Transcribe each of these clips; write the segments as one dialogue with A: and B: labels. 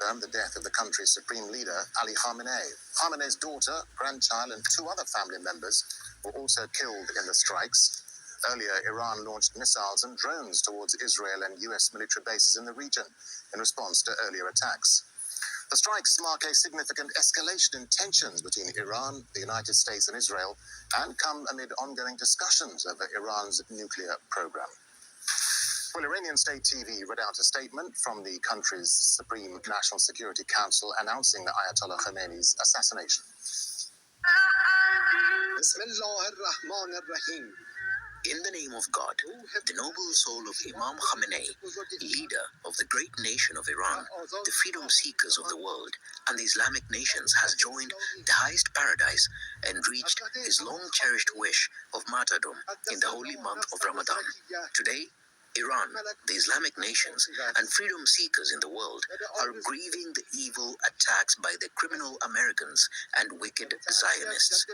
A: confirmed the death of the country's supreme leader, Ali Khamenei. Khamenei's daughter, grandchild, and 2 other family members were also killed in the strikes. Earlier, Iran launched missiles and drones towards Israel and US military bases in the region in response to earlier attacks. The strikes mark a significant escalation in tensions between Iran, the United States, and Israel, and come amid ongoing discussions over Iran's nuclear program. Well, Iranian state TV read out a statement from the country's Supreme National Security Council announcing the Ayatollah Khamenei's assassination.
B: In the name of God, the noble soul of Imam Khamenei, leader of the great nation of Iran, the freedom seekers of the world, and the Islamic nations, has joined the highest paradise and reached his long-cherished wish of martyrdom in the holy month of Ramadan. Today, Iran, the Islamic nations, and freedom seekers in the world are grieving the evil attacks by the criminal Americans and wicked Zionists.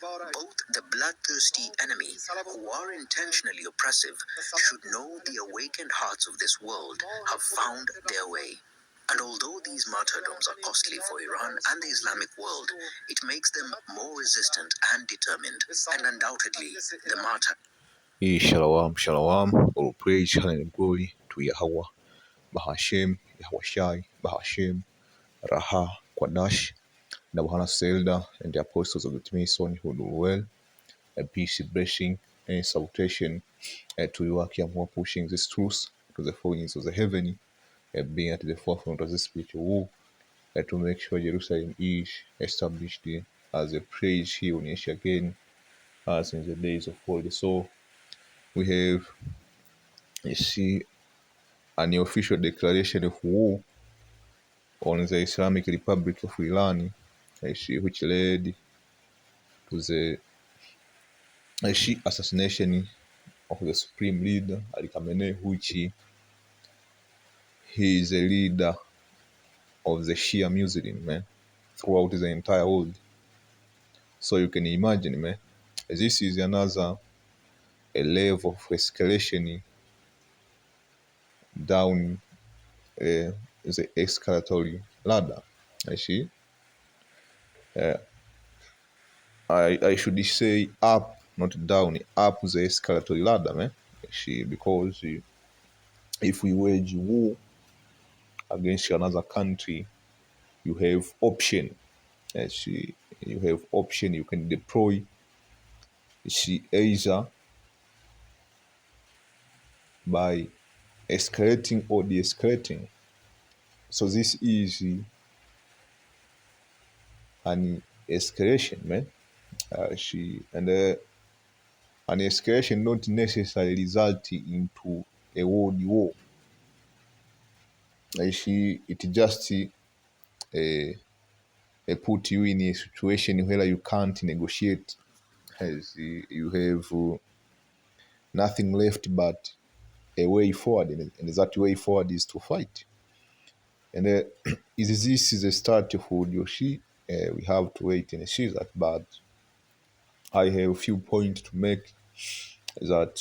B: Both the bloodthirsty enemy, who are intentionally oppressive, should know the awakened hearts of this world have found their way. And although these martyrdoms are costly for Iran and the Islamic world, it makes them more resistant and determined, and undoubtedly the martyr.
C: Shalom, shalom, all praise, and glory to Yahweh, Bahashem, Yahweh Shai, Bahashem, Raha, Kwadash, the Bahana Selda, and the apostles of the Mason who do well, a peace, blessing, and salutation to you, Akim, who are pushing this truth to the foreigners of the heavenly, being at the forefront of the spiritual war, to make sure Jerusalem is established as a praise here on Asia again, as in the days of old. So, we have, you see, an official declaration of war on the Islamic Republic of Iran, you see, which led to the assassination of the supreme leader, Ali Khamenei, which he is a leader of the Shia Muslim, man, throughout the entire world. So you can imagine, man, this is another a level of escalation down the escalatory ladder. I see. I should say up, not down, up the escalatory ladder, man. You see, because if we wage war against another country, you have option. You see, you have option. You can deploy. You see, either by escalating or de-escalating. So this is an escalation, man. And an escalation not necessarily result into a world war. It just put you in a situation where you can't negotiate, as you have nothing left but a way forward, and that way forward is to fight. And this is the start of World War III. We have to wait and see that, but I have a few points to make that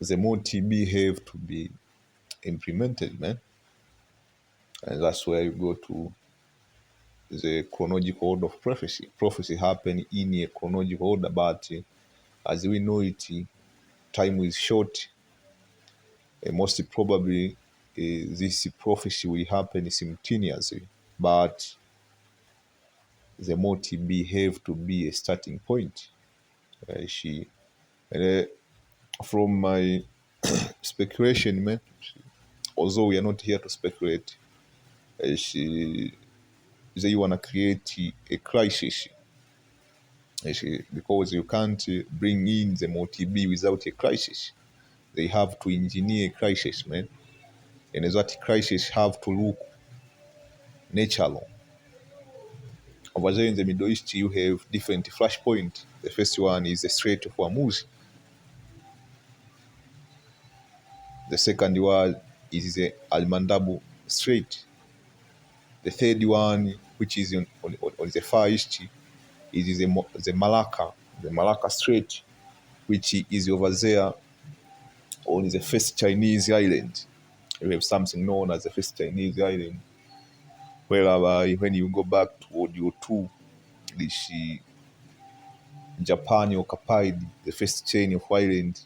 C: the Motb have to be implemented, man. And that's where you go to the chronological order of prophecy. Prophecy happened in a chronological order, but as we know it, time is short. Most probably, this prophecy will happen simultaneously, but the Motb have to be a starting point. From my speculation, man, although we are not here to speculate, they want to create a crisis, because you can't bring in the Motb without a crisis. They have to engineer a crisis, man, and that crisis have to look natural. Over there in the Middle East, you have different flashpoints. The first one is the Strait of Hormuz. The second one is the Al-Mandabu Strait. The third one, which is on the Far East, is the Malacca Strait, which is over there on the first Chinese island. You have something known as the first Chinese island, whereby when you go back to World War II, this Japan occupied the first chain of island,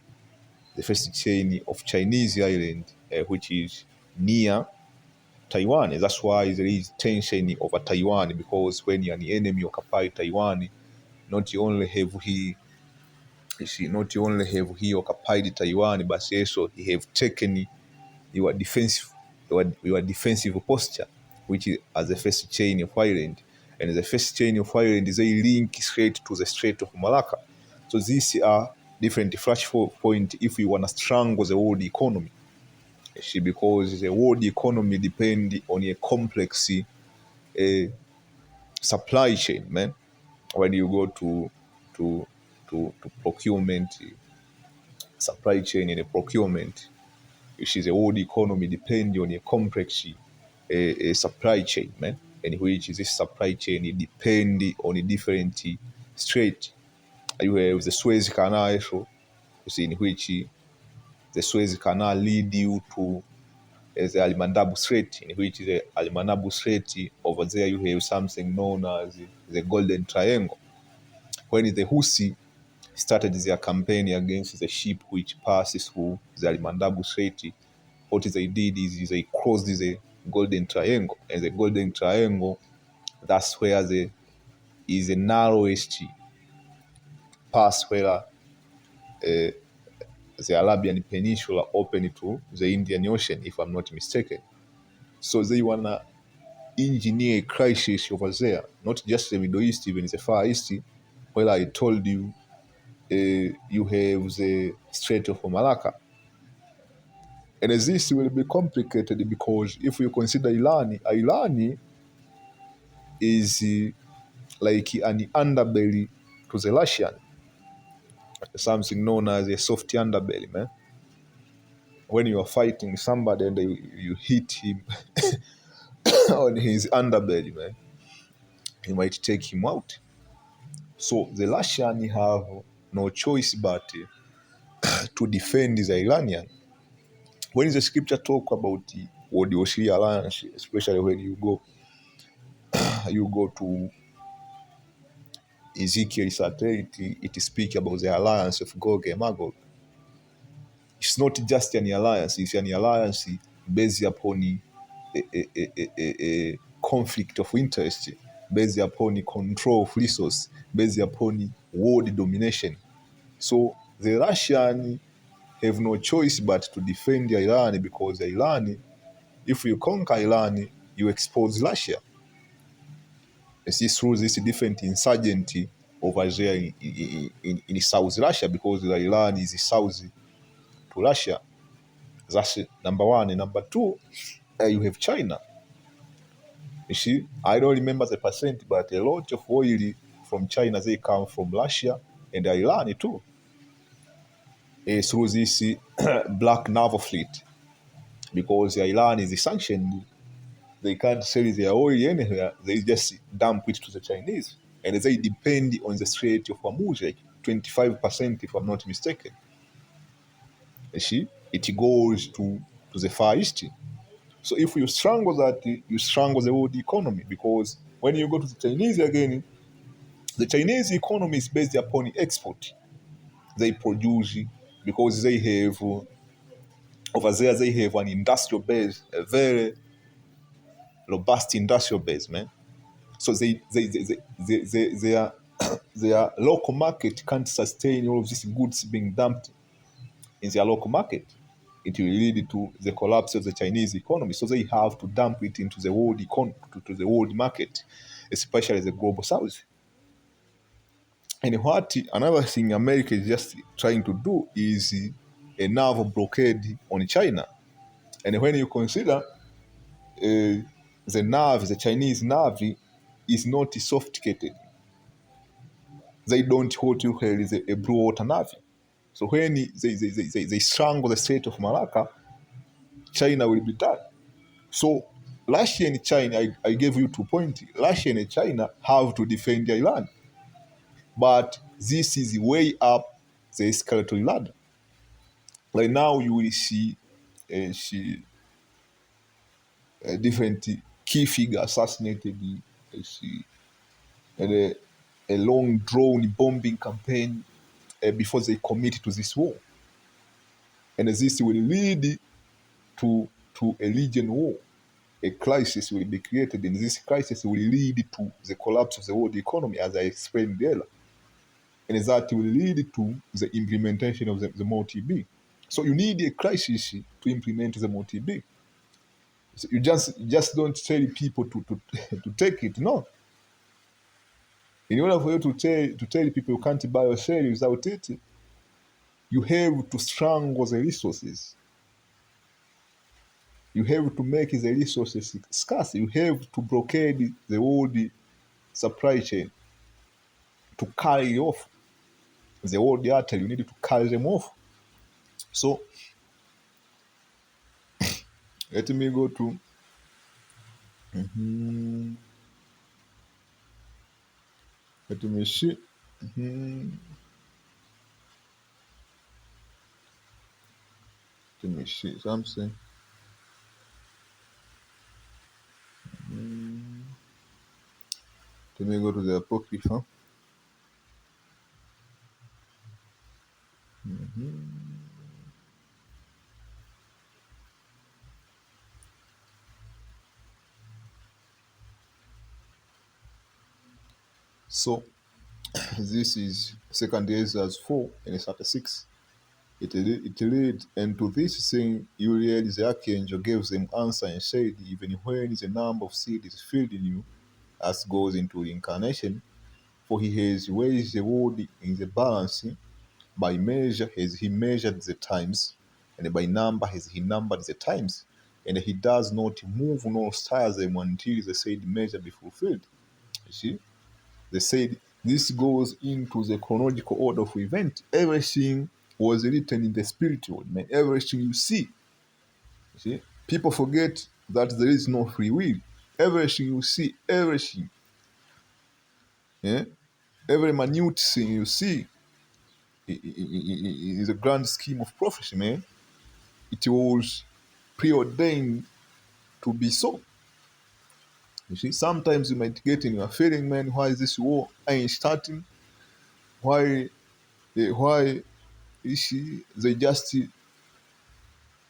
C: the first chain of Chinese island, which is near Taiwan. That's why there is tension over Taiwan, because when an enemy occupied Taiwan, not only have he occupied Taiwan, but also he have taken your defensive posture, which is as the first chain of island. And the first chain of island is a link straight to the Strait of Malacca. So these are different flash point if you want to strangle the world economy. Because the world economy depends on a complex supply chain, man. When you go to procurement, supply chain and procurement, which is a world economy depending on a complex a supply chain, man. And which is this supply chain, it depends on a different strait. You have the Suez Canal, in which the Suez Canal lead you to the Motb Strait, in which the Motb Strait, over there you have something known as the Golden Triangle. When the Houthi started their campaign against the ship which passes through the Motb Strait, what they did is they crossed the Golden Triangle. And the Golden Triangle, that's where is the narrowest pass where the Arabian Peninsula open to the Indian Ocean, if I'm not mistaken. So they want to engineer a crisis over there, not just the Middle East, even the Far East, where I told you you have the Strait of Malacca. And this will be complicated because if you consider Iran is like an underbelly to the Russian, something known as a soft underbelly, man. When you are fighting somebody and you hit him on his underbelly, man, you might take him out. So the Russian have no choice but to defend the Iranian. When the scripture talk about the World War III alliance, especially when you go to Ezekiel 38, it speaks about the alliance of Gog and Magog. It's not just an alliance, it's an alliance based upon a conflict of interest, based upon control of resource, based upon world domination. So the Russian have no choice but to defend Iran, because Iran, if you conquer Iran, you expose Russia. You see, through this different insurgency over there in South Russia, because Iran is south to Russia. That's number one. And number two, you have China. You see, I don't remember the percent, but a lot of oil from China, they come from Russia and Iran too. Through this black naval fleet, because Iran is sanctioned. They can't sell their oil anywhere. They just dump it to the Chinese. And they depend on the Strait of Hormuz, like 25%, if I'm not mistaken. You see, it goes to the Far East. So if you strangle that, you strangle the world economy, because when you go to the Chinese again, the Chinese economy is based upon export. They produce, because they have, over there, they have an industrial base, a very robust industrial base, man. So their local market can't sustain all of these goods being dumped in their local market. It will lead to the collapse of the Chinese economy. So they have to dump it into the world to the world market, especially the global south. And what another thing America is just trying to do is a naval blockade on China. And when you consider the Navy, the Chinese Navy is not sophisticated. They don't what you call is a blue water Navy. So when they strangle the Strait of Malacca, China will be done. So Russia and China, I gave you 2 points. Russia and China have to defend Iran. But this is way up the escalatory ladder. Right now you will see different key figure assassinated. You see, and a long drawn bombing campaign before they commit to this war. And this will lead to a region war. A crisis will be created, and this crisis will lead to the collapse of the world economy, as I explained earlier. And that will lead to the implementation of the Motb. So you need a crisis to implement the Motb. So you just don't tell people to take it. No. In order for you to tell people you can't buy or sell without it, you have to strangle the resources. You have to make the resources scarce. You have to blockade the world supply chain to carry off the world artery. You need to carry them off. So let me go to let me see. Let me see something. Let me go to the Apocrypha. So this is 2 Ezra 4 and 36. It read, and to this thing Uriel the archangel gave them answer and said, even when the number of seed is filled in you, as goes into reincarnation, for he has weighed the world in the balance, by measure has he measured the times, and by number has he numbered the times, and he does not move nor stir them until the said measure be fulfilled. You see? They said this goes into the chronological order of event. Everything was written in the spiritual, man. Everything you see. You see? People forget that there is no free will. Everything you see, everything. Yeah? Every minute thing you see is a grand scheme of prophecy, man. It was preordained to be so. You see, sometimes you might get in your feeling, man, why is this war ain't starting? Why you see, they just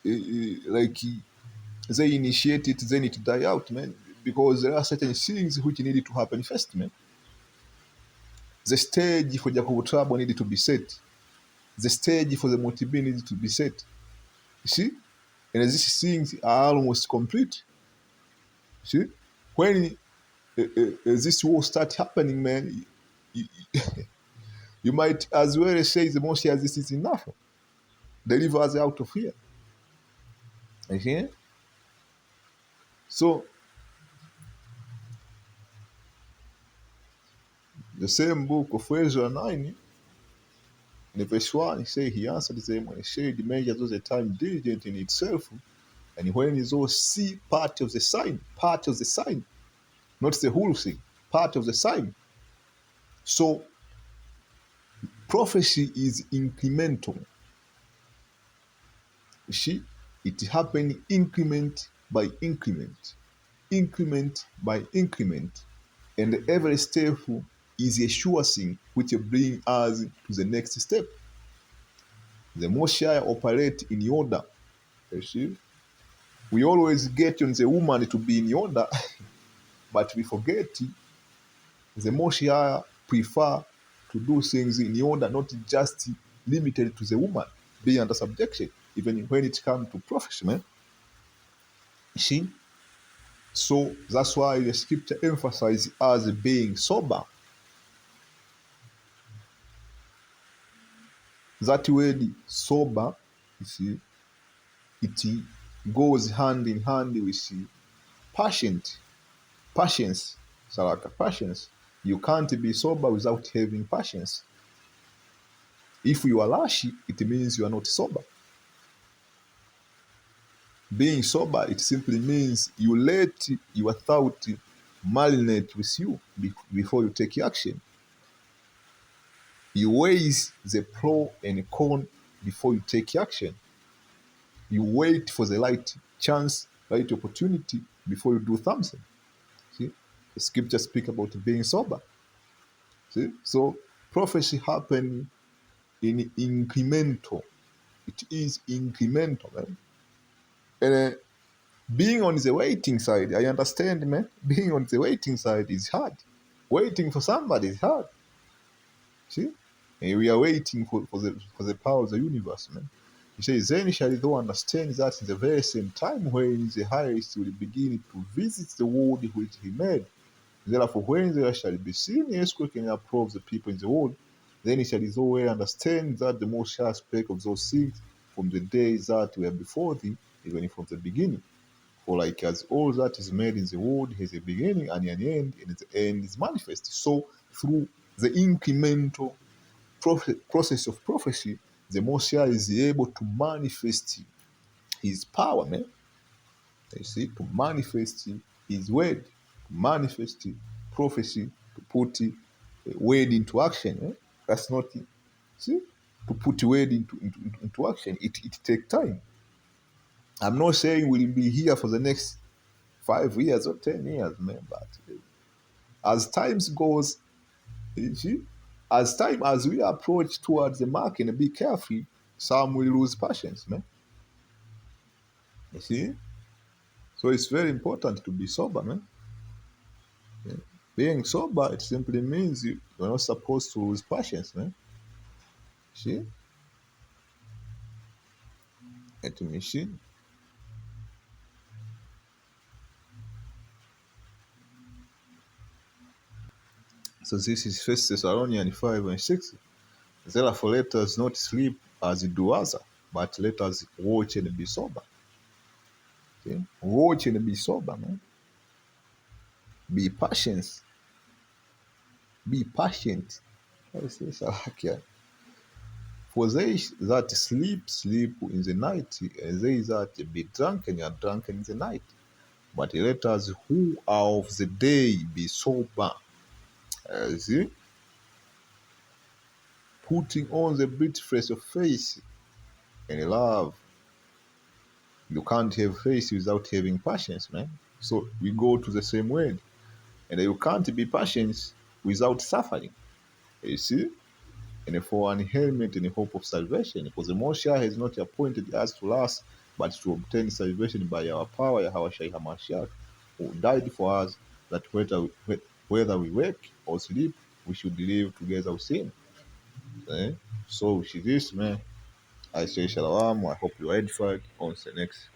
C: like they initiate it, then it die out, man. Because there are certain things which needed to happen first, man. The stage for Jacob Trouble needed to be set. The stage for the Motb needed to be set. You see? And these things are almost complete. You see? When this war start happening, man, you, you might as well say the most as this is enough. Deliver us out of here. Okay? So the same book of Ezra 9, in verse 1, he said, he answered them and said, the measures of the time diligent in itself, and when is all see part of the sign, not the whole thing, part of the sign. So prophecy is incremental. You see, it happened increment by increment, increment by increment, and every step is a sure thing which brings us to the next step. The Moshiach operate in order. You see, we always get on the woman to be in order, but we forget the Moshiach prefer to do things in order, not just limited to the woman being under subjection, even when it comes to prophecy, man. You see? So that's why the scripture emphasizes as being sober. That word sober, you see, it goes hand in hand with patient, patience, Saraka, patience. You can't be sober without having patience. If you are lashy, it means you are not sober. Being sober, it simply means you let your thought marinate with you before you take action. You weigh the pro and con before you take action. You wait for the right chance, right opportunity before you do something. See, the scripture speak about being sober. See, so prophecy happen in incremental. It is incremental, man. And being on the waiting side, I understand, man. Being on the waiting side is hard. Waiting for somebody is hard. See? And we are waiting for the power of the universe, man. He says, then shall thou understand that in the very same time when the highest will begin to visit the world which he made. Therefore, when there shall be seen a earthquake and approve the people in the world, then shall thou well understand that the most high spake of those things from the days that were before thee, even from the beginning. For like as all that is made in the world has a beginning and an end, and the end is manifest. So through the incremental process of prophecy, the Messiah is able to manifest his power, man. You see, to manifest his word, to manifest prophecy, to put word into action. Eh? That's not, see, to put word into action. It takes time. I'm not saying we'll be here for the next 5 years or 10 years, man, but as times goes, you see, as we approach towards the mark and be careful, some will lose patience, man. You see? So it's very important to be sober, man. Yeah. Being sober, it simply means you're not supposed to lose patience, man. See? Let me see. So this is First Thessalonians 5 and 6. Therefore let us not sleep as do others, but let us watch and be sober. See? Watch and be sober, man. Be patient. Be patient. I say, Salakia. For they that sleep, sleep in the night, and they that be drunken are drunken in the night. But let us who are of the day be sober. See? Putting on the breastplate of faith and love. You can't have faith without having patience, man. So we go to the same word. And you can't be patient without suffering. You see? And for an helmet and a hope of salvation. Because the Moshe has not appointed us to last, but to obtain salvation by our power, Yahweh Shai HaMashiach, who died for us, that whether we wake or sleep, we should live together with him. Eh? So with this, man, I say shalom. I hope you are edified. On the next